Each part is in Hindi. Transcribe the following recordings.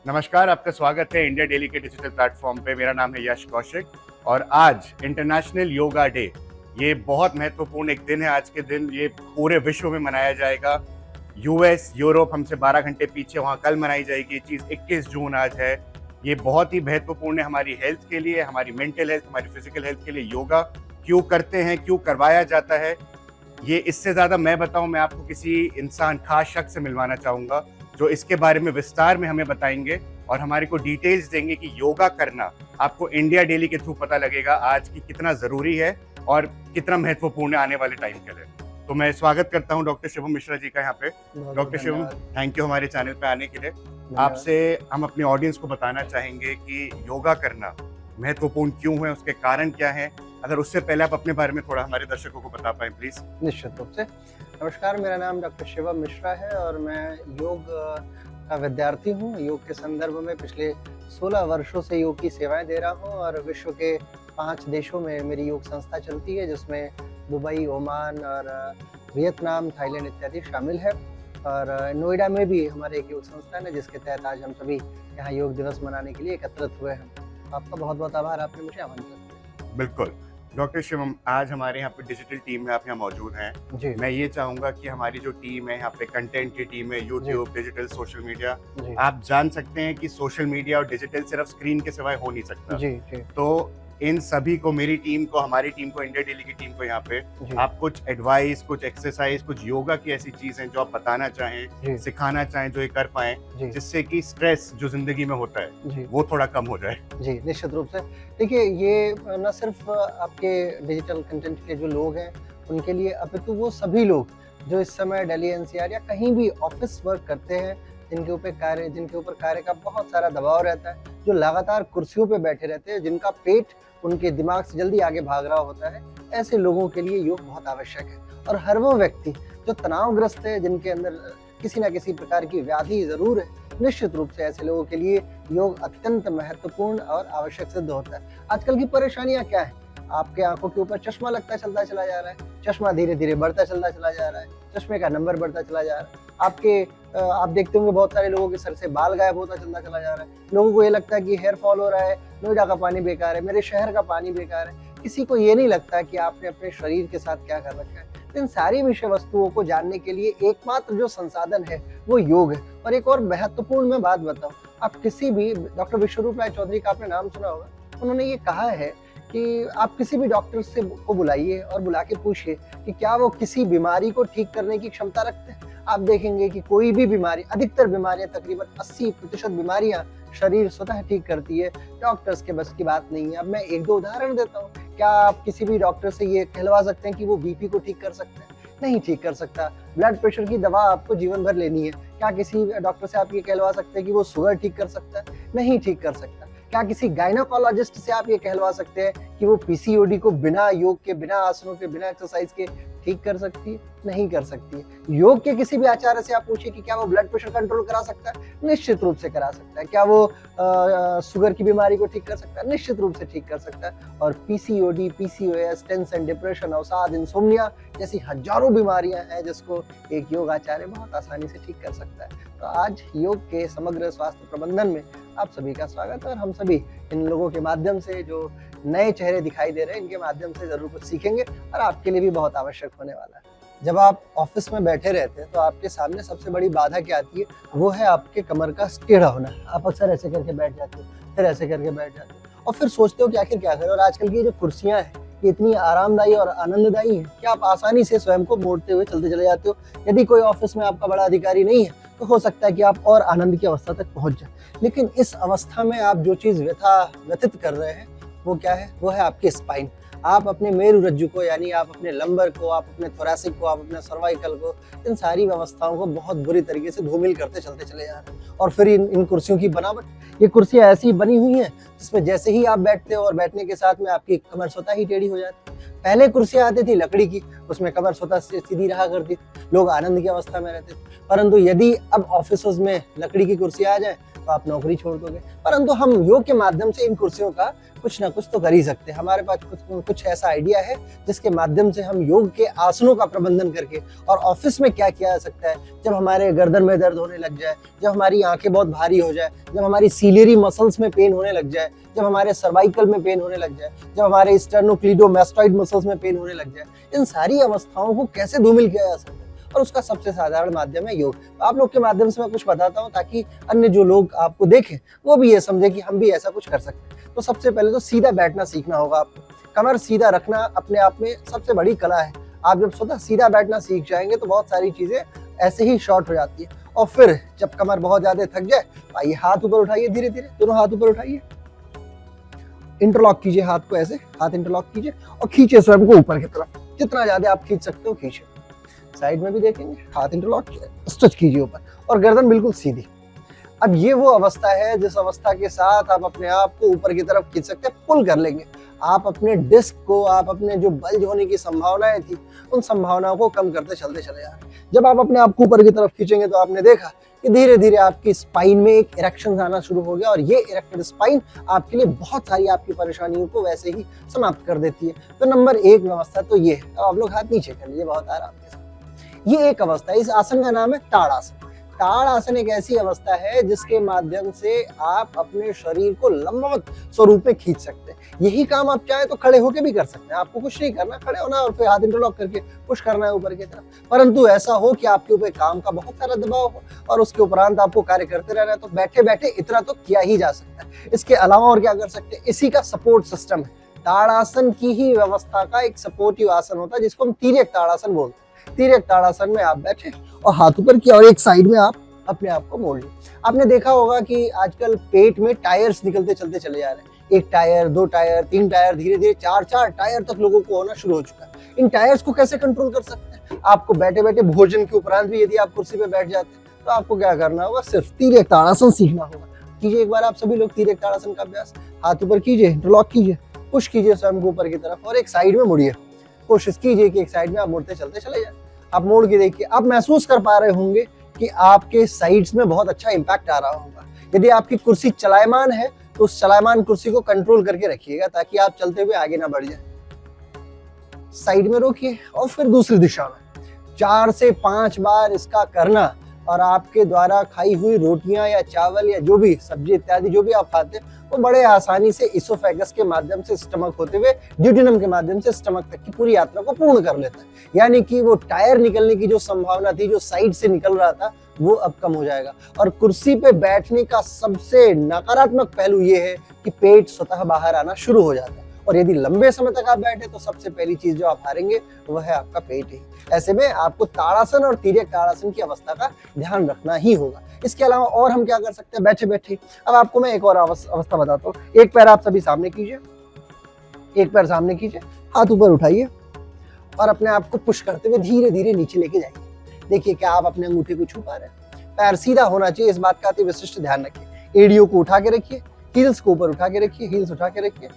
नमस्कार, आपका स्वागत है इंडिया डेली के डिजिटल प्लेटफॉर्म पे। मेरा नाम है यश कौशिक और आज इंटरनेशनल योगा डे। ये बहुत महत्वपूर्ण एक दिन है। आज के दिन ये पूरे विश्व में मनाया जाएगा। यूएस, यूरोप हमसे 12 घंटे पीछे, वहाँ कल मनाई जाएगी। ये चीज़ 21 जून आज है। ये बहुत ही महत्वपूर्ण है हमारी हेल्थ के लिए, हमारी मेंटल हेल्थ, हमारी फिजिकल हेल्थ के लिए। योगा क्यों करते हैं, क्यों करवाया जाता है, ये इससे ज़्यादा मैं बताऊँ, मैं आपको किसी इंसान खास शख्स से मिलवाना चाहूँगा जो इसके बारे में विस्तार में हमें बताएंगे और हमारे को डिटेल्स देंगे कि योगा करना आपको इंडिया डेली के थ्रू पता लगेगा आज की कितना ज़रूरी है और कितना महत्वपूर्ण है आने वाले टाइम के लिए। तो मैं स्वागत करता हूं डॉक्टर शिवम मिश्रा जी का यहाँ पे। डॉक्टर शिवम, थैंक यू हमारे चैनल पे आने के लिए। आपसे हम अपने ऑडियंस को बताना चाहेंगे कि योगा करना महत्वपूर्ण क्यों है, उसके कारण क्या है। अगर उससे पहले आप अपने बारे में थोड़ा हमारे दर्शकों को बता पाएं प्लीज। निश्चित रूप से। नमस्कार, मेरा नाम डॉक्टर शिवम मिश्रा है और मैं योग का विद्यार्थी हूँ। योग के संदर्भ में पिछले 16 वर्षों से योग की सेवाएं दे रहा हूँ और विश्व के 5 देशों में मेरी योग संस्था चलती है, जिसमें दुबई, ओमान और वियतनाम, थाईलैंड इत्यादि शामिल है। और नोएडा में भी हमारे एक योग संस्थान है जिसके तहत आज हम सभी यहाँ योग दिवस मनाने के लिए एकत्रित हुए हैं। आपका बहुत बहुत आभार, आपने मुझे आमंत्रित किया। बिल्कुल डॉक्टर शिवम, आज हमारे यहाँ पे डिजिटल टीम में आप यहाँ मौजूद हैं जी। मैं ये चाहूंगा कि हमारी जो टीम है यहाँ पे, कंटेंट की टीम है, यूट्यूब, डिजिटल, सोशल मीडिया, आप जान सकते हैं कि सोशल मीडिया और डिजिटल सिर्फ स्क्रीन के सिवाय हो नहीं सकता जी। तो इन सभी को, मेरी टीम को, हमारी टीम को, इंडिया डेली की टीम को यहाँ पे आप कुछ एडवाइस, कुछ एक्सरसाइज, कुछ योगा की ऐसी चीजें जो आप बताना चाहें, सिखाना चाहें, जो ये कर पाए जिससे कि स्ट्रेस जो जिंदगी में होता है वो थोड़ा कम हो जाए। जी, निश्चित रूप से। देखिए, ये न सिर्फ आपके डिजिटल कंटेंट के जो लोग हैं उनके लिए, अपितु वो सभी लोग जो इस समय दिल्ली एनसीआर या कहीं भी ऑफिस वर्क करते हैं, जिनके ऊपर कार्य का बहुत सारा दबाव रहता है, जो लगातार कुर्सियों पे बैठे रहते हैं, जिनका पेट उनके दिमाग से जल्दी आगे भाग रहा होता है, ऐसे लोगों के लिए योग बहुत आवश्यक है। और हर वो व्यक्ति जो तनावग्रस्त है, जिनके अंदर किसी न किसी प्रकार की व्याधि जरूर है, निश्चित रूप से ऐसे लोगों के लिए योग अत्यंत महत्वपूर्ण और आवश्यक सिद्ध होता है। आजकल की परेशानियां क्या है? आपके आंखों के ऊपर चश्मा लगता चलता चला जा रहा है, चश्मा धीरे धीरे बढ़ता चलता चला जा रहा है, चश्मे का नंबर बढ़ता चला जा रहा है। आप देखते होंगे बहुत सारे लोगों के सर से बाल गायब होता चलता चला जा रहा है। लोगों को ये लगता है कि हेयर फॉल हो रहा है, नोएडा का पानी बेकार है, मेरे शहर का पानी बेकार है। किसी को ये नहीं लगता कि आपने अपने शरीर के साथ क्या कर रखा है। इन सारी विषय वस्तुओं को जानने के लिए एकमात्र जो संसाधन है वो योग है। और एक और महत्वपूर्ण मैं बात बताऊं, आप किसी भी, डॉक्टर विश्वरूप राय चौधरी का आपने नाम सुना होगा, उन्होंने ये कहा है कि आप किसी भी डॉक्टर से को बुलाइए और बुला के पूछिए कि क्या वो किसी बीमारी को ठीक करने की क्षमता रखते हैं। आप देखेंगे कि कोई भी बीमारी, अधिकतर बीमारियां, तकरीबन 80% बीमारियां शरीर स्वतः ठीक करती है, डॉक्टर्स के बस की बात नहीं है। अब मैं 1-2 उदाहरण देता हूँ। क्या आप किसी भी डॉक्टर से ये कहलवा सकते हैं कि वो बीपी को ठीक कर सकते हैं? नहीं ठीक कर सकता। ब्लड प्रेशर की दवा आपको जीवन भर लेनी है। क्या किसी डॉक्टर से आप ये कहलवा सकते हैं कि वो शुगर ठीक कर सकता है? नहीं ठीक कर सकता। क्या किसी गायनोकोलॉजिस्ट से आप ये कहलवा सकते हैं कि वो पीसीओडी को बिना योग के, बिना आसनों के, बिना एक्सरसाइज के ठीक कर सकती है? नहीं कर सकती है। योग के किसी भी आचार्य से आप पूछिए कि क्या वो ब्लड प्रेशर कंट्रोल करा सकता है? निश्चित रूप से करा सकता है। क्या वो शुगर की बीमारी को ठीक कर सकता है? निश्चित रूप से ठीक कर सकता है। और पीसीओडी, पीसीओएस, टेंशन, डिप्रेशन, अवसाद, इंसोम्निया जैसी हजारों बीमारियां हैं जिसको एक योग आचार्य बहुत आसानी से ठीक कर सकता है। तो आज योग के समग्र स्वास्थ्य प्रबंधन में आप सभी का स्वागत है और हम सभी इन लोगों के माध्यम से, जो नए चेहरे दिखाई दे रहे हैं, इनके माध्यम से जरूर कुछ सीखेंगे और आपके लिए भी बहुत आवश्यक होने वाला है। जब आप ऑफिस में बैठे रहते हैं तो आपके सामने सबसे बड़ी बाधा क्या आती है? वो है आपके कमर का टेढ़ा होना। आप अक्सर ऐसे करके बैठ जाते हो, फिर ऐसे करके बैठ जाते हो और फिर सोचते हो कि आखिर क्या करें। और आजकल की जो कुर्सियां हैं ये इतनी आरामदायी और आनंददायी है कि आप आसानी से स्वयं को मोड़ते हुए चलते चले जाते हो। यदि कोई ऑफिस में आपका बड़ा अधिकारी नहीं है तो हो सकता है कि आप और आनंद की अवस्था तक पहुंच जाए। लेकिन इस अवस्था में आप जो चीज व्यथित कर रहे हैं वो क्या है? वो है आपकी स्पाइन। आप अपने मेरुरज्जु को, यानी आप अपने लंबर को, आप अपने थोरैसिक को, आप अपने सर्वाइकल को, इन सारी व्यवस्थाओं को बहुत बुरी तरीके से धूमिल करते चलते चले जा रहे हैं। और फिर इन कुर्सियों की बनावट, ये कुर्सियां ऐसी बनी हुई हैं जिसमें जैसे ही आप बैठते हो और बैठने के साथ में आपकी कमर स्वतः ही टेढ़ी हो जाती है। पहले कुर्सियां आती थी लकड़ी की, उसमें कमर स्वतः से सीधी रहा करती थी, लोग आनंद की अवस्था में रहते थे। परंतु यदि अब ऑफिसों में लकड़ी की कुर्सी आ जाए तो आप नौकरी छोड़ दोगे। परंतु हम योग के माध्यम से इन कुर्सियों का कुछ ना कुछ तो कर ही सकते हैं। हमारे पास कुछ ऐसा आइडिया है जिसके माध्यम से हम योग के आसनों का प्रबंधन करके, और ऑफिस में क्या किया जा सकता है जब हमारे गर्दन में दर्द होने लग जाए, जब हमारी आंखें बहुत भारी हो जाए, जब हमारी सीलियरी मसल्स में पेन होने लग जाए, जब हमारे सर्वाइकल में पेन होने लग जाए, जब हमारे स्टर्नोक्लीडोमास्टॉइड मसल्स में पेन होने लग जाए, इन सारी अवस्थाओं को कैसे धूमिल किया जा सकता है, और उसका सबसे साधारण माध्यम है योग। तो आप लोग के माध्यम से मैं कुछ बताता हूँ ताकि अन्य जो लोग आपको देखें वो भी ये समझे कि हम भी ऐसा कुछ कर सकते हैं। तो सबसे पहले तो सीधा बैठना सीखना होगा आपको। कमर सीधा रखना अपने आप में सबसे बड़ी कला है। आप जब स्वतः सीधा बैठना सीख जाएंगे तो बहुत सारी चीजें ऐसे ही शॉर्ट हो जाती है। और फिर जब कमर बहुत ज्यादा थक जाए, आइए हाथ ऊपर उठाइए, धीरे धीरे दोनों हाथ ऊपर उठाइए, इंटरलॉक कीजिए हाथ को, ऐसे हाथ इंटरलॉक कीजिए और खींचिए स्वयं को ऊपर की तरफ। जितना ज्यादा आप खींच सकते हो खींचिए। साइड में भी देखेंगे, हाथ इंटरलॉक किया, स्ट्रेच कीजिए ऊपर और गर्दन बिल्कुल सीधी। अब ये वो अवस्था है जिस अवस्था के साथ आप अपने आप को ऊपर की तरफ खींच सकते हैं, पुल कर लेंगे। आप अपने डिस्क को, आप अपने जो बल्ज होने की संभावनाएं थी, उन संभावनाओं को कम करते चलते चले जा रहे हैं। जब आप अपने आप को ऊपर की तरफ खींचेंगे तो आपने देखा कि धीरे धीरे आपकी स्पाइन में एक इरेक्शन आना शुरू हो गया, और ये इरेक्टेड स्पाइन आपके लिए बहुत सारी आपकी परेशानियों को वैसे ही समाप्त कर देती है। तो नंबर 1 व्यवस्था तो ये है। आप लोग हाथ नीचे कर लीजिए बहुत आराम के साथ। ये एक अवस्था है। इस आसन का नाम है ताड़ासन। ताड़ासन एक ऐसी अवस्था है जिसके माध्यम से आप अपने शरीर को लंबवत स्वरूप में खींच सकते हैं। यही काम आप चाहे तो खड़े होकर भी कर सकते हैं। आपको कुछ नहीं करना, खड़े होना और फिर हाथ इंटरलॉक करके पुश करना है ऊपर की तरफ। परंतु ऐसा हो कि आपके ऊपर काम का बहुत सारा दबाव हो और उसके उपरांत आपको कार्य करते रहना है, तो बैठे बैठे इतना तो किया ही जा सकता है। इसके अलावा और क्या कर सकते हैं, इसी का सपोर्ट सिस्टम है। ताड़ासन की ही व्यवस्था का एक सपोर्टिव आसन होता है जिसको हम तिर्यक ताड़ासन बोलते हैं। तिर्यक ताड़ासन में आप बैठे और हाथ ऊपर किया और एक साइड में आप अपने आप को मोड़ लिया। आपने देखा होगा कि आजकल पेट में टायर्स निकलते चलते चले जा रहे हैं। 1 टायर, 2 टायर, 3 टायर, धीरे धीरे 4 टायर तक लोगों को होना शुरू हो चुका है। इन टायर्स को कैसे कंट्रोल कर सकते हैं? आपको बैठे बैठे भोजन के उपरांत भी यदि आप कुर्सी पे बैठ जाते हैं तो आपको क्या करना होगा, सिर्फ तिर्यक ताड़ासन सीखना होगा। कीजिए एक बार आप सभी लोग तिर्यक ताड़ासन का अभ्यास। हाथ ऊपर कीजिए, इंटरलॉक कीजिए, पुश कीजिए स्वयं को ऊपर की तरफ और एक साइड में मुड़िए। कोशिश कीजिए कि एक साइड में आप मुड़ते चलते चले जाए। आप मोड़ के देखिए, आप महसूस कर पा रहे होंगे कि आपके साइड्स में बहुत अच्छा इंपैक्ट आ रहा होगा। यदि आपकी कुर्सी चलायमान है तो उस चलायमान कुर्सी को कंट्रोल करके रखिएगा ताकि आप चलते हुए आगे ना बढ़ जाए। साइड में रोकिए और फिर दूसरी दिशा में 4 से 5 बार इसका करना, और आपके द्वारा खाई हुई रोटियां या चावल या जो भी सब्जी इत्यादि जो भी आप खाते हैं वो बड़े आसानी से इसोफेगस के माध्यम से स्टमक होते हुए ड्यूडेनम के माध्यम से स्टमक तक की पूरी यात्रा को पूर्ण कर लेता है। यानी कि वो टायर निकलने की जो संभावना थी, जो साइड से निकल रहा था, वो अब कम हो जाएगा। और कुर्सी पे बैठने का सबसे नकारात्मक पहलू ये है कि पेट स्वतः बाहर आना शुरू हो जाता है, और यदि लंबे समय तक आप बैठे तो सबसे पहली चीज जो आप हारेंगे वह है आपका पेट ही। ऐसे में आपको ताड़ासन और तिर्यक ताड़ासन की अवस्था का ध्यान रखना ही होगा। इसके अलावा और हम क्या कर सकते हैं बैठे बैठे। अब आपको मैं एक और अवस्था बताता हूँ। एक पैर आप सभी सामने कीजिए, एक पैर सामने कीजिए, हाथ ऊपर उठाइए और अपने आप को पुश करते हुए धीरे धीरे नीचे लेके जाइए। देखिए क्या आप अपने अंगूठे को छू पा रहे हैं। पैर सीधा होना चाहिए, इस बात का अति विशिष्ट ध्यान रखिए। एड़ियों को उठा के रखिए, हील्स को ऊपर उठा के रखिए, हील्स उठा के रखिए,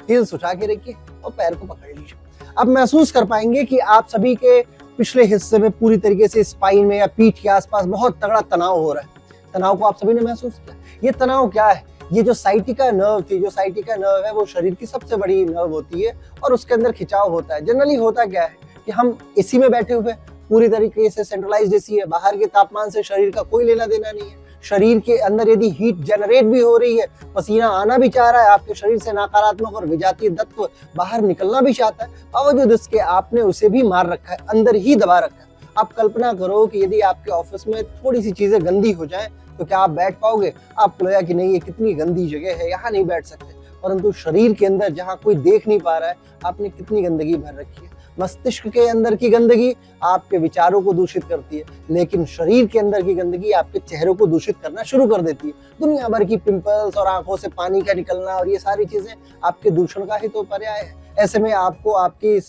हील्स उठा के रखिए और पैर को पकड़ लीजिए। अब महसूस कर पाएंगे कि आप सभी के पिछले हिस्से में पूरी तरीके से स्पाइन में या पीठ के आसपास बहुत तगड़ा तनाव हो रहा है। तनाव को आप सभी ने महसूस किया। ये तनाव क्या है? ये जो साइटिका नर्व थी, जो साइटिका नर्व है वो शरीर की सबसे बड़ी नर्व होती है और उसके अंदर खिंचाव होता है। जनरली होता क्या है कि हम एसी में बैठे हुए पूरी तरीके से सेंट्रलाइज्ड एसी है, बाहर के तापमान से शरीर का कोई लेना देना नहीं है। शरीर के अंदर यदि हीट जनरेट भी हो रही है, पसीना आना भी चाह रहा है, आपके शरीर से नकारात्मक और विजातीय तत्व बाहर निकलना भी चाहता है, बावजूद इसके आपने उसे भी मार रखा है, अंदर ही दबा रखा है। आप कल्पना करो कि यदि आपके ऑफिस में थोड़ी सी चीजें गंदी हो जाएं तो क्या आप बैठ पाओगे? आपको लगा कि नहीं ये कितनी गंदी जगह है, यहाँ नहीं बैठ सकते। परंतु शरीर के अंदर जहाँ कोई देख नहीं पा रहा है, आपने कितनी गंदगी भर रखी है। मस्तिष्क के अंदर की गंदगी आपके विचारों को दूषित करती है, लेकिन शरीर के अंदर की गंदगी आपके चेहरों को दूषित करना शुरू कर देती है। दुनिया भर की पिंपल्स और आंखों से पानी का निकलना और ये सारी चीजें आपके दूषण का ही तो पर्याय है। ऐसे में आपको आपके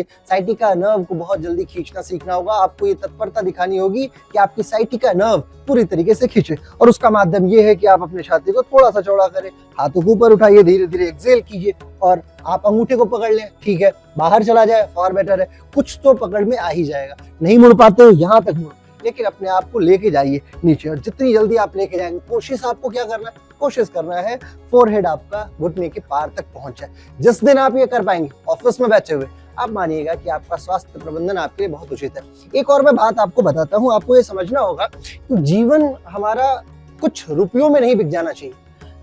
साइटिका नर्व को बहुत जल्दी खींचना सीखना होगा। आपको ये तत्परता दिखानी होगी कि आपकी साइटिका नर्व पूरी तरीके से खींचे, और उसका माध्यम ये है कि आप अपने छाती को थोड़ा सा चौड़ा करें, हाथों को ऊपर उठाइए, धीरे धीरे एक्सेल कीजिए और आप अंगूठे को पकड़ लें। ठीक है, बाहर चला जाए फॉर बेटर है, कुछ तो पकड़ में आ ही जाएगा। नहीं मुड़ पाते हो यहाँ तक मुड़, लेकिन अपने आप को लेके जाइए नीचे, और जितनी जल्दी आप लेके जाएंगे, कोशिश आपको क्या करना है, कोशिश करना है फोरहेड आपका घुटने के पार तक पहुंच जाए। जिस दिन आप ये कर पाएंगे ऑफिस में बैठे हुए, आप मानिएगा कि आपका स्वास्थ्य प्रबंधन आपके लिए बहुत उचित है। एक और मैं बात आपको बताता हूँ, आपको ये समझना होगा कि जीवन हमारा कुछ रुपयों में नहीं बिक जाना चाहिए।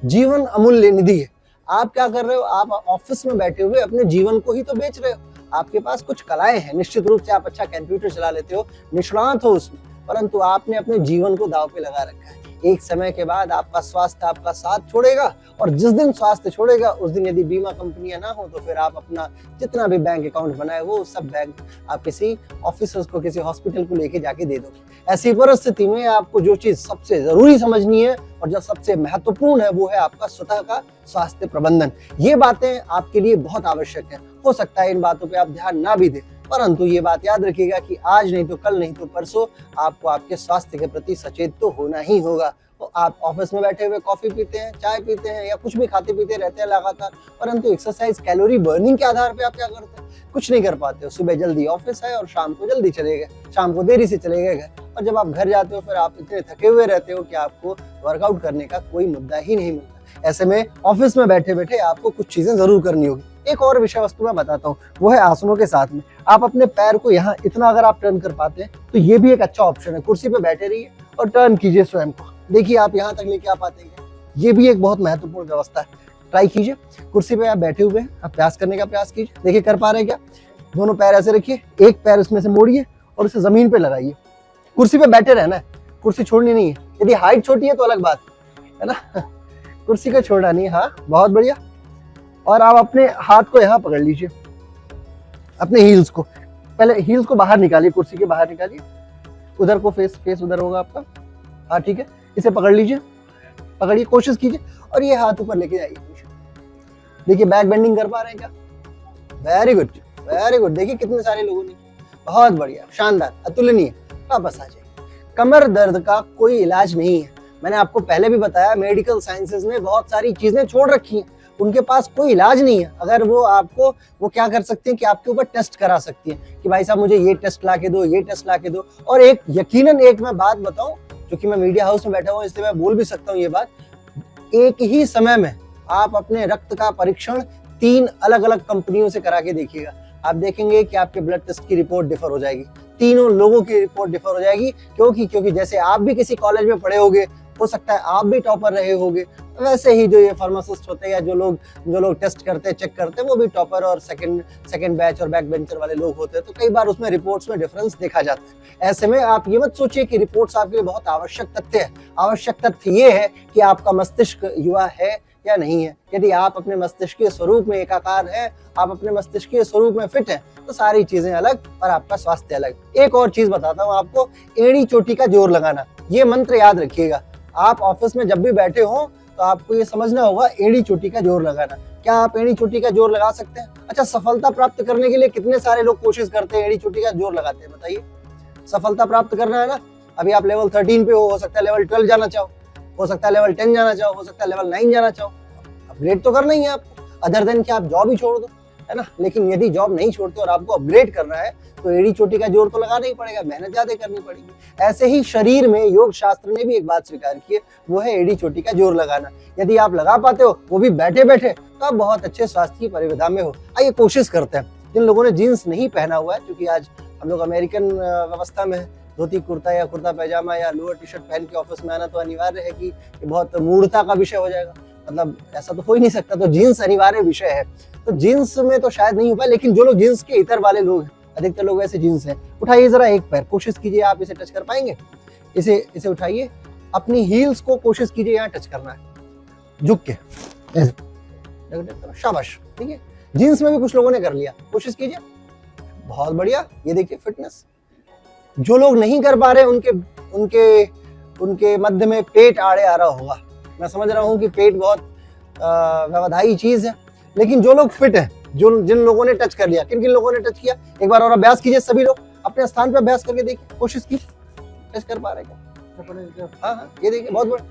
जीवन अमूल्य निधि है। आप क्या कर रहे हो, आप ऑफिस में बैठे हुए अपने जीवन को ही तो बेच रहे हो। आपके पास कुछ कलाएं हैं, निश्चित रूप से आप अच्छा कंप्यूटर चला लेते हो, निष्णात हो उसमें, परंतु आपने अपने जीवन को दांव पे लगा रखा है। एक समय के बाद आपका स्वास्थ्य आपका साथ छोड़ेगा, और जिस दिन स्वास्थ्य छोड़ेगा उस दिन यदि बीमा कंपनियां ना हो तो फिर आप अपना जितना भी बैंक अकाउंट बनाए वो सब बैंक आप किसी ऑफिसर्स को, किसी हॉस्पिटल को लेके जाके दे दोगे। ऐसी परिस्थिति में आपको जो चीज सबसे जरूरी समझनी है और जो सबसे महत्वपूर्ण है वो है आपका स्वतः का स्वास्थ्य प्रबंधन। ये बातें आपके लिए बहुत आवश्यक है। हो सकता है इन बातों पे आप ध्यान ना भी दें, परंतु ये बात याद रखिएगा कि आज नहीं तो कल, नहीं तो परसों आपको आपके स्वास्थ्य के प्रति सचेत तो होना ही होगा। तो आप ऑफिस में बैठे हुए कॉफी पीते हैं, चाय पीते हैं या कुछ भी खाते पीते रहते हैं लगातार, परंतु एक्सरसाइज कैलोरी बर्निंग के आधार पे आप क्या करते हैं, कुछ नहीं कर पाते हो। सुबह जल्दी ऑफिस है और शाम को जल्दी चले गए, शाम को देरी से चले गए घर, और जब आप घर जाते हो फिर आप इतने थके हुए रहते हो कि आपको वर्कआउट करने का कोई मुद्दा ही नहीं मिलता। ऐसे में ऑफिस में बैठे बैठे आपको कुछ चीजें जरूर करनी होगी। एक और विषय वस्तु मैं बताता हूँ, वो है आसनों के साथ में आप अपने पैर को यहाँ इतना अगर आप टर्न कर पाते हैं तो ये भी एक अच्छा ऑप्शन है। कुर्सी पे बैठे रहिए और टर्न कीजिए स्वयं को, देखिए आप यहाँ तक लेके आ पाते हैं। ये भी एक बहुत महत्वपूर्ण व्यवस्था है, ट्राई कीजिए। कुर्सी पे आप बैठे हुए हैं, आप प्रयास करने का प्रयास कीजिए, देखिए कर पा रहे हैं क्या। दोनों पैर ऐसे रखिए, एक पैर उसमें से मोड़िए और उसे जमीन पे लगाइए। कुर्सी पे बैठे रहना है, कुर्सी छोड़नी नहीं है। यदि हाइट छोटी है तो अलग बात है ना, कुर्सी को छोड़ना नहीं है। हाँ, बहुत बढ़िया। और आप अपने हाथ को यहाँ पकड़ लीजिए, अपने हील्स को, पहले हील्स को बाहर निकालिए, कुर्सी के बाहर निकालिए, उधर को फेस उधर होगा आपका। हाँ ठीक है, इसे पकड़ लीजिए, पकड़िए, कोशिश कीजिए और ये हाथ ऊपर लेके जाइए। देखिए बैक बेंडिंग कर पा रहे हैं क्या, वेरी गुड वेरी गुड। देखिए कितने सारे लोगों ने, बहुत बढ़िया, शानदार, अतुलनीय। वापस आ जाइए। कमर दर्द का कोई इलाज नहीं है, मैंने आपको पहले भी बताया, मेडिकल साइंसेज ने बहुत सारी चीजें छोड़ रखी हैं, उनके पास कोई इलाज नहीं है। अगर वो क्या कर सकते हैं कि आपके ऊपर टेस्ट करा सकती हैं कि भाई साहब मुझे ये टेस्ट ला के दो, ये टेस्ट ला के दो। और एक यकीनन एक मैं बात बताऊं, क्योंकि मैं मीडिया हाउस में बैठा हूं इसलिए मैं बोल भी सकता हूं ये बात, एक ही समय में आप अपने रक्त का परीक्षण 3 अलग अलग कंपनियों से करा के देखिएगा। आप देखेंगे कि आपके ब्लड टेस्ट की रिपोर्ट डिफर हो जाएगी, तीनों लोगों की रिपोर्ट डिफर हो जाएगी। क्योंकि जैसे आप भी किसी कॉलेज में पढ़े होंगे, हो सकता है आप भी टॉपर रहे होंगे, वैसे ही जो ये फार्मासिस्ट होते हैं या जो लोग टेस्ट करते हैं, चेक करते हैं, वो भी टॉपर और सेकंड बैच और बैक बेंचर वाले लोग होते हैं। तो कई बार उसमें रिपोर्ट्स में डिफरेंस देखा जाता है। ऐसे में आप ये मत सोचिए कि रिपोर्ट्स आपके लिए बहुत आवश्यक तथ्य है। आवश्यक तथ्य ये है कि आपका मस्तिष्क युवा है या नहीं है। यदि आप अपने मस्तिष्कीय स्वरूप में एकाकार है, आप अपने मस्तिष्कीय स्वरूप में फिट है, तो सारी चीजें अलग और आपका स्वास्थ्य अलग। एक और चीज बताता हूँ आपको, एड़ी चोटी का जोर लगाना, ये मंत्र याद रखिएगा। आप ऑफिस में जब भी बैठे हो तो आपको ये समझना होगा, एड़ी चोटी का जोर लगाना। क्या आप एड़ी चोटी का जोर लगा सकते हैं? अच्छा, सफलता प्राप्त करने के लिए कितने सारे लोग कोशिश करते हैं, एड़ी चोटी का जोर लगाते हैं, बताइए। सफलता प्राप्त करना है ना, अभी आप लेवल 13 पे हो सकता है लेवल 12 जाना चाहो, हो सकता है लेवल 10 जाना चाहो, हो सकता है लेवल 9 जाना चाहो। अपग्रेड तो करना ही है आपको, अदर देन कि आप जॉब ही छोड़ दो, है ना। लेकिन यदि जॉब नहीं छोड़ते और आपको अपग्रेड करना है तो एड़ी चोटी का जोर तो लगाना ही पड़ेगा, मेहनत ज्यादा करनी पड़ेगी। ऐसे ही शरीर में योग शास्त्र ने भी एक बात स्वीकार की है, वो है एड़ी चोटी का जोर लगाना। यदि आप लगा पाते हो, वो भी बैठे बैठे, तो आप बहुत अच्छे स्वास्थ्य की परिविधा में हो। आइए कोशिश करते हैं। जिन लोगों ने जीन्स नहीं पहना हुआ है, क्योंकि आज हम लोग अमेरिकन व्यवस्था में धोती कुर्ता या कुर्ता पैजामा या लोअर टी शर्ट पहन के ऑफिस में आना तो अनिवार्य है कि ये बहुत मूर्खता का विषय हो जाएगा, मतलब ऐसा तो हो ही नहीं सकता। तो जीन्स अनिवार्य विषय है, तो जीन्स में तो शायद नहीं हो पाए, लेकिन जो लोग जीन्स के इतर वाले लोग हैं, अधिकतर लोग वैसे जीन्स हैं, उठाइए जरा एक पैर, कोशिश कीजिए आप इसे टच कर पाएंगे। इसे उठाइए, अपनी हील्स को कोशिश कीजिए यहाँ टच करना है, झुक के, शाबाश। ठीक है, जीन्स में भी कुछ लोगों ने कर लिया, कोशिश कीजिए, बहुत बढ़िया। ये देखिए फिटनेस। जो लोग नहीं कर पा रहे उनके मध्य में पेट आड़े आ रहा होगा। मैं समझ रहा हूँ कि पेट बहुत व्यवधायी चीज है, लेकिन जो लोग फिट हैं जो जिन लोगों ने टच कर लिया, किन किन लोगों ने टच किया, एक बार और अभ्यास कीजिए सभी लोग, अपने स्थान पे अभ्यास करके देखिए, कोशिश की, टच कर पा रहे क्या? हाँ हाँ, ये देखिए बहुत बड़ा,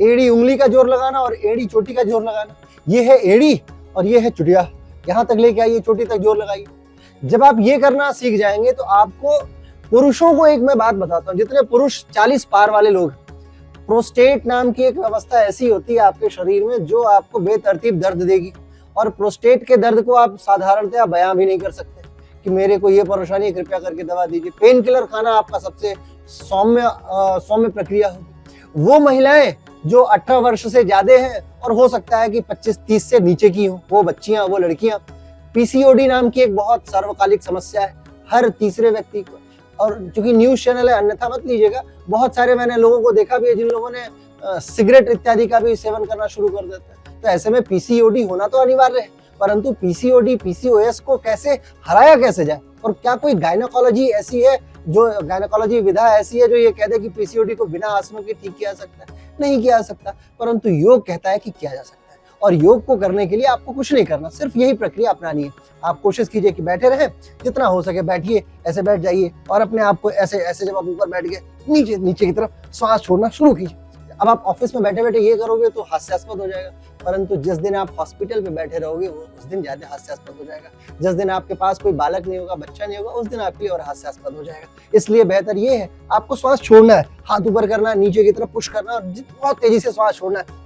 एड़ी उंगली का जोर लगाना और एड़ी चोटी का जोर लगाना, ये है एड़ी और ये है चुटिया, यहाँ तक लेके आइए, चोटी तक जोर लगाइए। जब आप ये करना सीख जाएंगे तो आपको, पुरुषों को एक मैं बात बताता हूँ, जितने पुरुष 40 पार वाले लोग, प्रोस्टेट नाम की एक व्यवस्था ऐसी होती है आपके शरीर में जो आपको बेतरतीब दर्द देगी, और प्रोस्टेट के दर्द को आप साधारणतः बयां भी नहीं कर सकते कि मेरे को ये परेशानी है, कृपया करके दवा दीजिए। पेन किलर खाना आपका सबसे सौम्य प्रक्रिया होगी। वो महिलाएं जो 18 वर्ष से ज्यादा हैं और हो सकता है कि 25-30 से नीचे की हो, वो बच्चियां, वो लड़कियां, पीसीओडी नाम की एक बहुत सार्वकालिक समस्या है हर तीसरे व्यक्ति को। और चूंकि न्यूज चैनल है, अन्यथा मत लीजिएगा, बहुत सारे मैंने लोगों को देखा भी है जिन लोगों ने सिगरेट इत्यादि का भी सेवन करना शुरू कर देते हैं। तो ऐसे में पीसीओडी होना तो अनिवार्य है, परंतु पीसीओडी पीसीओएस को कैसे हराया कैसे जाए, और क्या कोई गायनेकोलॉजी ऐसी है, जो गायनेकोलॉजी विधा ऐसी है जो ये कह दे कि पीसीओडी को बिना आसनों के ठीक किया जा सकता है? नहीं किया जा सकता, परंतु योग कहता है कि किया जा सकता है। और योग को करने के लिए आपको कुछ नहीं करना, सिर्फ यही प्रक्रिया अपनानी है। आप कोशिश कीजिए कि बैठे रहें, जितना हो सके बैठिए, ऐसे बैठ जाइए और अपने आप को ऐसे ऐसे, जब आप ऊपर बैठ गए, नीचे नीचे की तरफ श्वास छोड़ना शुरू कीजिए। अब आप ऑफिस में बैठे बैठे ये करोगे तो हास्यास्पद हो जाएगा, परंतु जिस दिन आप हॉस्पिटल में बैठे रहोगे वो उस दिन ज्यादा हास्यास्पद हो जाएगा। जिस दिन आपके पास कोई बालक नहीं होगा, बच्चा नहीं होगा, उस दिन आपके लिए और हास्यास्पद हो जाएगा। इसलिए बेहतर ये है, आपको श्वास छोड़ना है, हाथ ऊपर करना, नीचे की तरफ पुश करना और बहुत तेजी से श्वास छोड़ना है।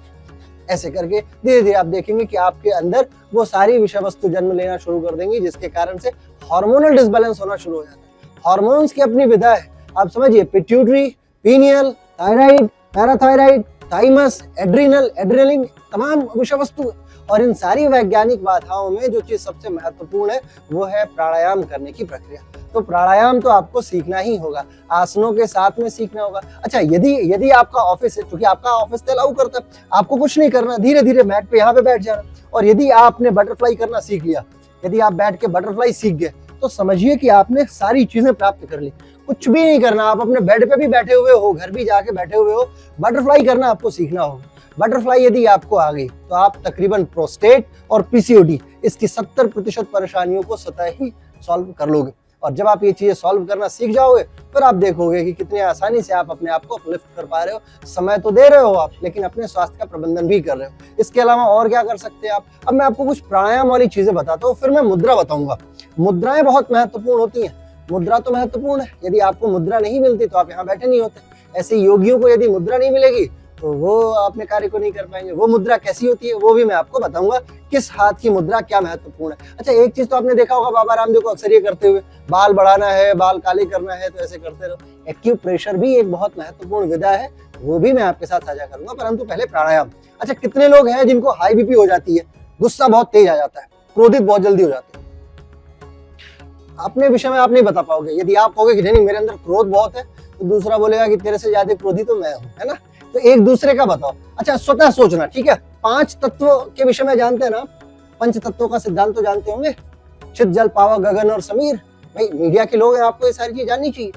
ऐसे करके धीरे धीरे आप देखेंगे कि आपके अंदर वो सारी विषय वस्तु जन्म लेना शुरू कर देंगी, जिसके कारण से हार्मोनल डिसबैलेंस होना शुरू हो जाता है। हार्मोन्स की अपनी विधा है, आप समझिए, pituitary, pineal, thyroid, parathyroid, thymus, adrenal, adrenaline, तमाम विषय वस्तु। और इन सारी वैज्ञानिक बाधाओं में जो चीज सबसे महत्वपूर्ण है वो है प्राणायाम करने की प्रक्रिया। तो प्राणायाम तो आपको सीखना ही होगा, आसनों के साथ में सीखना होगा। अच्छा, यदि आपका ऑफिस है, क्योंकि आपका ऑफिस तो अलाउ करता है, आपको कुछ नहीं करना, धीरे धीरे मैट पे यहाँ पे बैठ जाना। और यदि आपने बटरफ्लाई करना सीख लिया, यदि आप बैठ के बटरफ्लाई सीख गए, तो समझिए कि आपने सारी चीजें प्राप्त कर ली। कुछ भी नहीं करना, आप अपने बेड पे भी बैठे हुए हो, घर भी जाके बैठे हुए हो, बटरफ्लाई करना आपको सीखना होगा। बटरफ्लाई यदि आपको आ गई तो आप तकरीबन प्रोस्टेट और पीसीओडी, इसकी 70% परेशानियों को स्वतः ही सॉल्व कर लोगे। और जब आप ये चीजें सॉल्व करना सीख जाओगे, फिर आप देखोगे कि कितनी आसानी से आप अपने आप को अपलिफ्ट कर पा रहे हो। समय तो दे रहे हो आप, लेकिन अपने स्वास्थ्य का प्रबंधन भी कर रहे हो। इसके अलावा और क्या कर सकते हैं आप? अब मैं आपको कुछ प्राणायाम वाली चीजें बताता हूँ, फिर मैं मुद्रा बताऊंगा। मुद्राएं बहुत महत्वपूर्ण होती हैं। मुद्रा तो महत्वपूर्ण है, यदि आपको मुद्रा नहीं मिलती तो आप यहाँ बैठे नहीं होते। ऐसे योगियों को यदि मुद्रा नहीं मिलेगी तो वो अपने कार्य को नहीं कर पाएंगे। वो मुद्रा कैसी होती है वो भी मैं आपको बताऊंगा, किस हाथ की मुद्रा क्या महत्वपूर्ण है। अच्छा, एक चीज तो आपने देखा होगा, बाबा रामदेव को अक्सर ये करते हुए, बाल बढ़ाना है, बाल काले करना है तो ऐसे करते रहो। एक्यूप्रेशर भी एक बहुत महत्वपूर्ण विधा है, वो भी मैं आपके साथ साझा करूंगा, परंतु पहले प्राणायाम। अच्छा, कितने लोग हैं जिनको हाई बीपी हो जाती है, गुस्सा बहुत तेज आ जाता है, क्रोधित बहुत जल्दी हो जाते हैं? अपने विषय में आप नहीं बता पाओगे। यदि आप कहोगे कि नहीं मेरे अंदर क्रोध बहुत है, तो दूसरा बोलेगा कि तेरे से ज्यादा क्रोधी तो मैं हूं, है ना? तो एक दूसरे का बताओ। अच्छा, स्वतः सोचना, ठीक है? 5 तत्वों के विषय में जानते हैं ना? पंच तत्वों का सिद्धांत तो जानते होंगे, चित, जल, पावा, गगन और समीर। भाई मीडिया के लोग हैं, आपको ये सारी चीज जाननी चाहिए।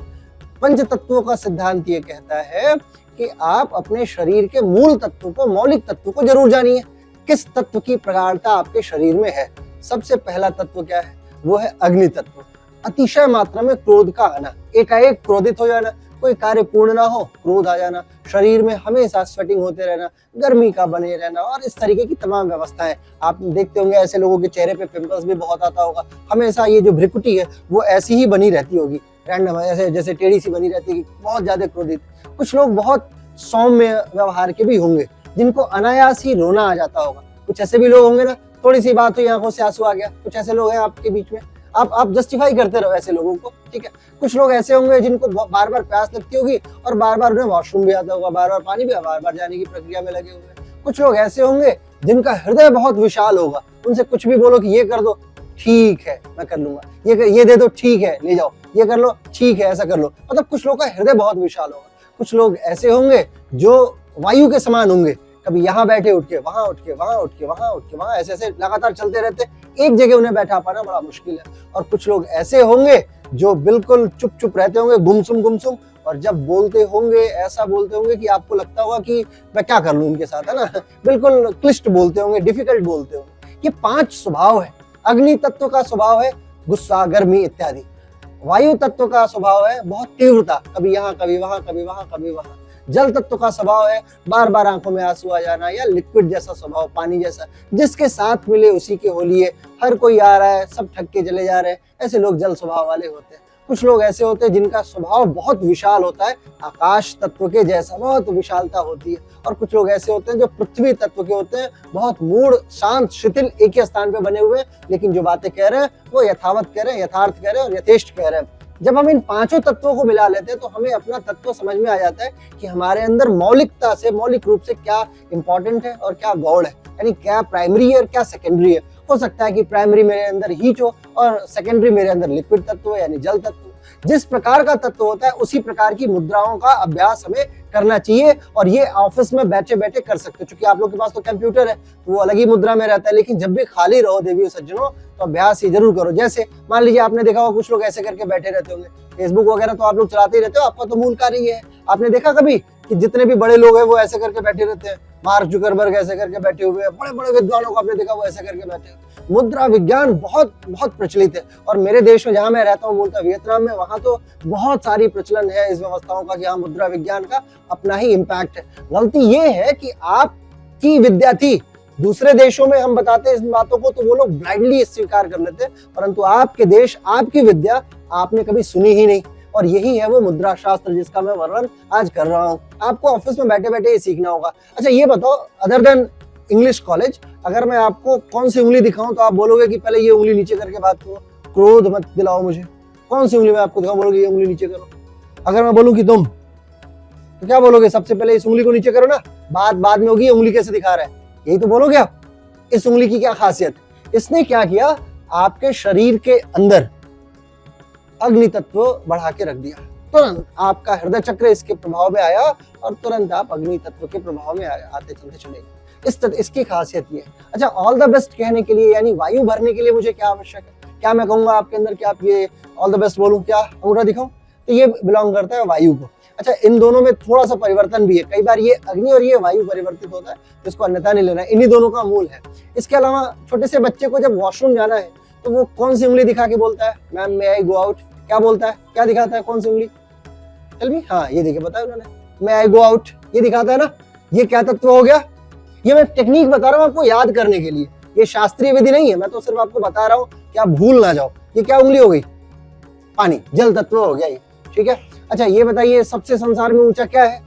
पंच तत्वों का सिद्धांत ये कहता है कि आप अपने शरीर के मूल तत्वों को, मौलिक तत्वों को जरूर जानिए, किस तत्व की प्रगाढ़ता आपके शरीर में है। सबसे पहला तत्व क्या है? वो है अग्नि तत्व। अतिशय मात्रा में क्रोध का आना, एकाएक क्रोधित हो जाना, कोई कार्य पूर्ण ना हो, क्रोध आ जाना, शरीर में हमेशा स्वेटिंग होते रहना, गर्मी का बने रहना और इस तरीके की तमाम व्यवस्थाएं। आप देखते होंगे ऐसे लोगों के चेहरे पे पिंपल्स भी बहुत आता होगा, हमेशा ये जो भ्रिकुटी है वो ऐसी ही बनी रहती होगी, रैंडम ऐसे जैसे टेढ़ी सी बनी रहती है, बहुत ज्यादा क्रोधित। कुछ लोग बहुत सौम्य व्यवहार के भी होंगे, जिनको अनायास ही रोना आ जाता होगा। कुछ ऐसे भी लोग होंगे ना, थोड़ी सी बात हुई आंखों से आंसू आ गया। कुछ ऐसे लोग हैं आपके बीच में, आप जस्टिफाई करते रहो ऐसे लोगों को, ठीक है? कुछ लोग ऐसे होंगे जिनको बार बार प्यास लगती होगी और बार बार उन्हें वॉशरूम भी आता होगा, बार बार पानी भी बार बार जाने की प्रक्रिया में लगे हुए। कुछ लोग ऐसे होंगे जिनका हृदय बहुत विशाल होगा, उनसे कुछ भी बोलो कि ये कर दो, ठीक है मैं कर लूंगा, ये दे दो, ठीक है ले जाओ, ये कर लो, ठीक है ऐसा कर लो। मतलब कुछ लोग का हृदय बहुत विशाल होगा। कुछ लोग ऐसे होंगे जो वायु के समान होंगे, कभी यहाँ बैठे उठ के वहां उठ के, वहां उठ के वहां उठ के वहां, ऐसे ऐसे लगातार चलते रहते, एक जगह उन्हें बैठा पाना बड़ा मुश्किल है। और कुछ लोग ऐसे होंगे जो बिल्कुल चुप चुप रहते होंगे, गुमसुम, और जब बोलते होंगे ऐसा बोलते होंगे कि आपको लगता होगा कि मैं क्या कर लूं इनके साथ, है ना? बिल्कुल क्लिष्ट बोलते होंगे, डिफिकल्ट बोलते होंगे। ये 5 स्वभाव है, अग्नि तत्व का स्वभाव है गुस्सा, गर्मी इत्यादि। वायु तत्व का स्वभाव है बहुत तीव्रता, कभी यहाँ कभी वहां, कभी वहां कभी वहां। जल तत्व का स्वभाव है बार बार आंखों में आंसू आ जाना, या लिक्विड जैसा स्वभाव, पानी जैसा, जिसके साथ मिले उसी के होलिए, हर कोई आ रहा है, सब ठग के चले जा रहे हैं, ऐसे लोग जल स्वभाव वाले होते हैं। कुछ लोग ऐसे होते हैं जिनका स्वभाव बहुत विशाल होता है, आकाश तत्व के जैसा बहुत विशालता होती है। और कुछ लोग ऐसे होते हैं जो पृथ्वी तत्व के होते हैं, बहुत मूढ़, शांत, शिथिल, एक ही स्थान पे बने हुए हैं, लेकिन जो बातें कह रहे हैं वो यथावत कह रहे हैं, यथार्थ कह रहे हैं और यथेष्ट कह रहे हैं। जब हम इन पांचों तत्वों को मिला लेते हैं तो हमें अपना तत्व समझ में आ जाता है कि हमारे अंदर मौलिकता से, मौलिक रूप से क्या इंपॉर्टेंट है और क्या गौड़ है, यानी क्या प्राइमरी है और क्या सेकेंडरी है। हो सकता है कि प्राइमरी मेरे अंदर हीट हो और सेकेंडरी मेरे अंदर लिक्विड तत्व है, यानी जल तत्व। जिस प्रकार का तत्व होता है उसी प्रकार की मुद्राओं का अभ्यास हमें करना चाहिए, और ये ऑफिस में बैठे बैठे कर सकते हो, क्योंकि आप लोग के पास तो कंप्यूटर है तो वो अलग ही मुद्रा में रहता है। लेकिन जब भी खाली रहो देवी सज्जनों, तो अभ्यास ये जरूर करो। जैसे मान लीजिए आपने देखा होगा कुछ लोग ऐसे करके बैठे रहते होंगे, फेसबुक वगैरह तो आप लोग चलाते ही रहते हो, आपका तो मूल कार्य ये है। आपने देखा कभी कि जितने भी बड़े लोग हैं वो ऐसे करके बैठे रहते हैं, मार्क जुकरबर्ग ऐसे करके बैठे हुए हैं, बड़े बड़े विद्वानों को आपने देखा वो ऐसे करके बैठे हैं। मुद्रा विज्ञान बहुत बहुत प्रचलित है, और मेरे देश में जहां मैं रहता हूँ, मूलतः वियतनाम में, वहां तो बहुत सारी प्रचलन है इस व्यवस्थाओं का कि हाँ, मुद्रा विज्ञान का अपना ही इम्पैक्ट है। गलती ये है कि आपकी विद्या थी, दूसरे देशों में हम बताते हैं इन बातों को तो वो लोग ब्लाइंडली स्वीकार कर लेते हैं, परंतु आपके देश, आपकी विद्या आपने कभी सुनी ही नहीं। और यही है वो मुद्रा शास्त्र जिसका मैं वर्णन आज कर रहा हूँ। आपको ऑफिस में बैठे बैठे ये सीखना होगा। अच्छा ये बताओ, अदर देन इंग्लिश कॉलेज, अगर मैं आपको कौन सी उंगली दिखाऊं तो आप बोलोगे कि पहले ये उंगली नीचे करके बात करो, क्रोध मत दिलाओ मुझे। कौन सी उंगली मैं आपको दिखाऊं, बोलोगे ये उंगली नीचे करो। अगर मैं बोलूं कि तुम, तो क्या बोलोगे, सबसे पहले इस उंगली को नीचे करो ना, बात बाद में होगी, उंगली कैसे दिखा रहा है, यही तो बोलोगे आप। इस उंगली की क्या खासियत, इसने क्या किया, आपके शरीर के अंदर अग्नि तत्व बढ़ा के रख दिया। तुरंत आपका हृदय चक्र इसके प्रभाव में आया और तुरंत आप अग्नि तत्व के प्रभाव में आते चलते चले गए। इसकी खासियत ये है। अच्छा, ऑल द बेस्ट कहने के लिए, यानी वायु भरने के लिए मुझे क्या आवश्यक है, क्या मैं कहूंगा आपके अंदर कि आप ये ऑल द बेस्ट बोलूं, क्या अंगूठा दिखाऊं, तो ये बिलोंग करता है वायु को। अच्छा, इन दोनों में थोड़ा सा परिवर्तन भी है, कई बार ये अग्नि और ये वायु परिवर्तित होता है, तो इसको अन्यथा नहीं लेना, इन्हीं दोनों का मूल है। इसके अलावा छोटे से बच्चे को जब वॉशरूम जाना है तो वो कौन सी उंगली दिखा के बोलता है, मैम मे आई गो आउट, क्या बोलता है, क्या दिखाता है, कौन सी उंगली, टेल मी। हाँ, ये देखिए बताया उन्होंने, मे आई गो आउट, ये दिखाता है ना। ये क्या तत्व हो गया, ये मैं टेक्निक बता रहा हूँ आपको याद करने के लिए, ये शास्त्रीय विधि नहीं है, मैं तो सिर्फ आपको बता रहा हूँ कि आप भूल ना जाओ। ये क्या उंगली हो गई, पानी, जल तत्व हो गया ये, ठीक है। अच्छा ये बताइए, सबसे संसार में ऊंचा क्या है,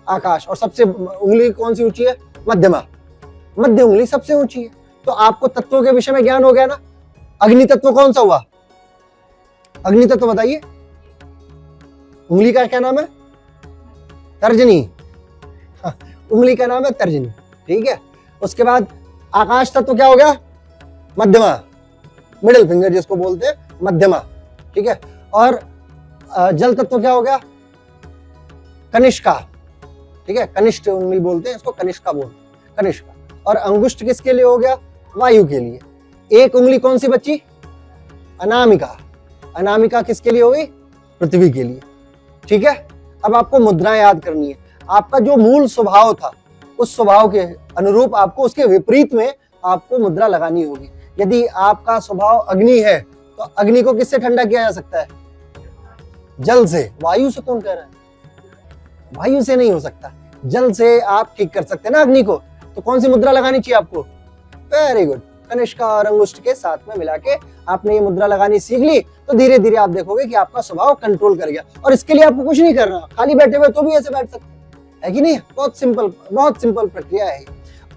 आकाश, और सबसे उंगली कौन सी ऊंची है, मध्यमा, मध्य उंगली सबसे ऊंची है। तो आपको तत्वों के विषय में ज्ञान हो गया ना। अग्नि तत्व कौन सा हुआ, अग्नि तत्व बताइए, उंगली का क्या नाम है, तर्जनी, हाँ, उंगली का नाम है तर्जनी, ठीक है। उसके बाद आकाश तत्व क्या हो गया, मध्यमा, मिडिल फिंगर जिसको बोलते हैं, मध्यमा, ठीक है। और जल तत्व क्या हो गया, कनिष्का, ठीक है, कनिष्ठ उंगली बोलते हैं इसको, कनिष्का बोलते हैं, कनिष्का। और अंगुष्ठ किसके लिए हो गया, वायु के लिए। एक उंगली कौन सी बची, अनामिका, अनामिका किसके लिए हो गई, पृथ्वी के लिए, ठीक है। अब आपको मुद्रा याद करनी है, आपका जो मूल स्वभाव था उस स्वभाव के अनुरूप आपको उसके विपरीत में आपको मुद्रा लगानी होगी। यदि आपका स्वभाव अग्नि है तो अग्नि को किससे ठंडा किया जा सकता है, जल से। वायु से कौन कह रहा है, वायु से नहीं हो सकता, जल से आप ठीक कर सकते हैं ना अग्नि को। तो कौन सी मुद्रा लगानी चाहिए आपको, वेरी गुड, कनिष्का और अंगुष्ठ के साथ में मिला के आपने ये मुद्रा लगानी सीख ली, तो धीरे धीरे आप देखोगे कि आपका स्वभाव कंट्रोल कर गया। और इसके लिए आपको कुछ नहीं करना, खाली बैठे हुए तो भी ऐसे बैठ सकते है कि नहीं, बहुत सिंपल प्रक्रिया है।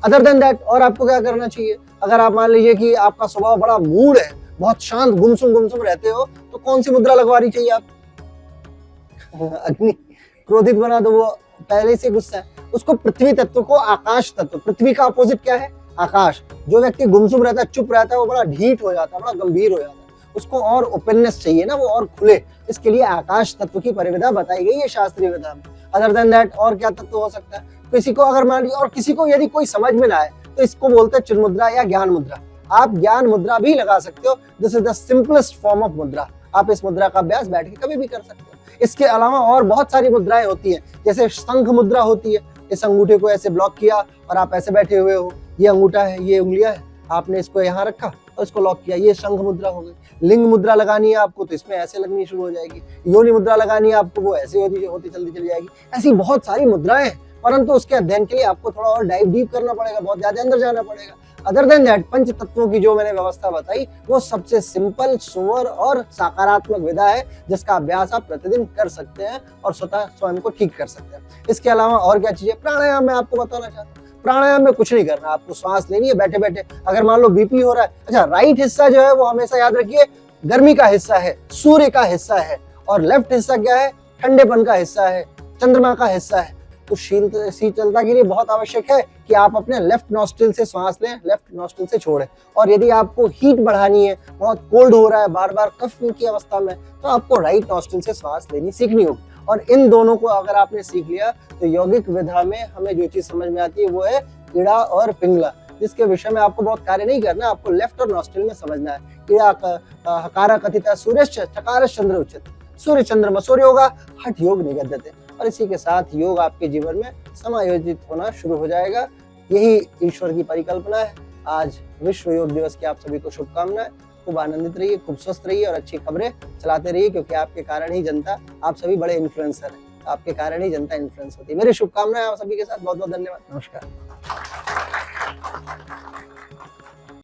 अदर देन दैट और आपको क्या करना चाहिए, अगर आप मान लीजिए कि आपका स्वभाव बड़ा मूड है, बहुत शांत गुमसुम रहते हो, तो कौन सी मुद्रा लगवानी चाहिए आप, अग्नि, क्रोधित बना दो, वो पहले से गुस्सा है, उसको पृथ्वी तत्व को आकाश तत्व, पृथ्वी का अपोजिट क्या है, आकाश। जो व्यक्ति गुमसुम रहता है, चुप रहता है, वो बड़ा ढीठ हो जाता है, बड़ा गंभीर हो जाता है, उसको और ओपननेस चाहिए ना, वो और खुले, इसके लिए आकाश तत्व की परिविधा बताई गई है शास्त्रीय विधा में। अदर देन दैट और क्या तत्व हो सकता है, किसी को अगर मान लीजिए, और किसी को यदि कोई समझ में ना आए तो इसको बोलते हैं चिन्मुद्रा या ज्ञान मुद्रा। आप ज्ञान मुद्रा भी लगा सकते हो, this is the simplest form of मुद्रा। आप इस मुद्रा का अभ्यास बैठ के कभी भी कर सकते हो। इसके अलावा और बहुत सारी मुद्राएं होती हैं, जैसे शंख मुद्रा होती है, इस अंगूठे को ऐसे ब्लॉक किया और आप ऐसे बैठे हुए हो, ये अंगूठा है, ये उंगलियां है, आपने इसको यहाँ रखा और इसको लॉक किया, ये शंख मुद्रा हो गई। लिंग मुद्रा लगानी है आपको तो इसमें ऐसे लगनी शुरू हो जाएगी। योनि मुद्रा लगानी है आपको, वो ऐसे होती चलती चली जाएगी। ऐसी बहुत सारी मुद्राएं हैं, परंतु उसके अध्ययन के लिए आपको थोड़ा और डाइव डीप करना पड़ेगा, बहुत ज्यादा अंदर जाना पड़ेगा। अदर देन दैट, पंच तत्वों की जो मैंने व्यवस्था बताई वो सबसे सिंपल, सुवर और सकारात्मक विधा है, जिसका अभ्यास आप प्रतिदिन कर सकते हैं और स्वयं को ठीक कर सकते हैं। इसके अलावा और क्या चीजें, प्राणायाम मैं आपको बताना चाहता हूँ। प्राणायाम में कुछ नहीं करना, आपको सांस लेनी है बैठे बैठे। अगर मान लो बीपी हो रहा है, अच्छा राइट हिस्सा जो है वो हमेशा याद रखिए गर्मी का हिस्सा है, सूर्य का हिस्सा है, और लेफ्ट हिस्सा क्या है, ठंडेपन का हिस्सा है, चंद्रमा का हिस्सा है। तो शीतलता के लिए बहुत आवश्यक है कि आप अपने लेफ्ट नॉस्ट्रिल से सांस लें, लेफ्ट नॉस्ट्रिल से छोड़ें। और यदि आपको हीट बढ़ानी है, बहुत कोल्ड हो रहा है, बार बार कफ की अवस्था में, तो आपको राइट नॉस्ट्रिल से सांस लेनी सीखनी होगी। और इन दोनों को अगर आपने सीख लिया तो यौगिक विधा में हमें जो चीज समझ में आती है वो है ईड़ा और पिंगला, जिसके विषय में आपको बहुत कार्य नहीं करना, आपको लेफ्ट और नॉस्ट्रिल में समझना है। ईड़ा हकारा कथिता सूर्यश्च चकारश्च चंद्र उच्यते, सूर्य चंद्रमा सूर्य होगा, हठ योग निगद्यते। और इसी के साथ योग आपके जीवन में समायोजित होना शुरू हो जाएगा। यही ईश्वर की परिकल्पना है। आज विश्व योग दिवस की आप सभी को शुभकामनाएं। खूब आनंदित रहिए, खूब स्वस्थ रहिए और अच्छी खबरें चलाते रहिए, क्योंकि आपके कारण ही जनता, आप सभी बड़े इन्फ्लुएंसर हैं, आपके कारण ही जनता इन्फ्लुएंस होती है। मेरी शुभकामनाएं आप सभी के साथ। बहुत बहुत धन्यवाद। नमस्कार।